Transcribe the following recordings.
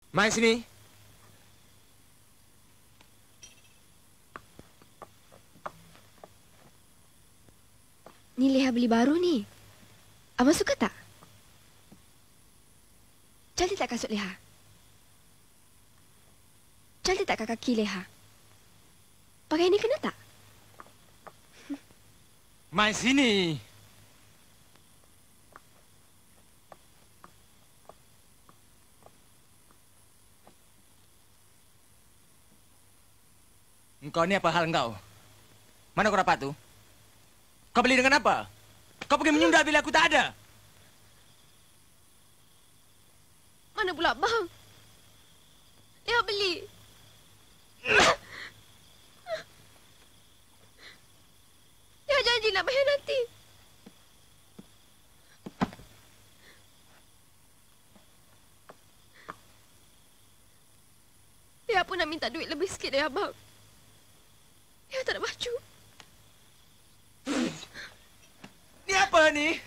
Mai sini. Ni Leha beli baru ni. Abang suka tak? Cantik tak kasut Leha? Cantik tak kaki Leha? Pakai ni kena tak? Mai sini. Engkau ni apa hal engkau? Mana kau dapat tu? Kau beli dengan apa? Kau pergi menyundal bila aku tak ada. Mana pula bang? Leha beli. Leha janji nak bayar nanti. Leha pun nak minta duit lebih sikit dari abang. Leha tak ada baju. Ni apa ni?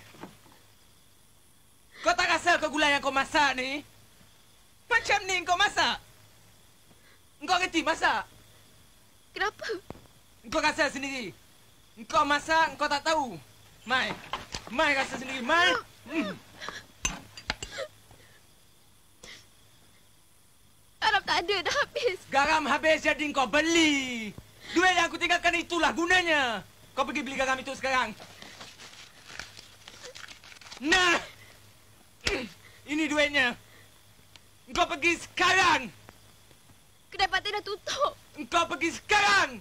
Kau tak rasa kau gula yang kau masak ni? Macam ni kau masak? Engkau ngerti masak? Kenapa? Engkau rasa sendiri. Engkau masak, engkau tak tahu. Mai. Mai rasa sendiri, Mai. Garam tak ada, dah habis. Garam habis jadi engkau beli. Duit yang aku tinggalkan itulah gunanya. Kau pergi beli garam itu sekarang. Nah. Ini duitnya. Engkau pergi sekarang. Kedai Pak Teh dah tutup. Engkau pergi sekarang.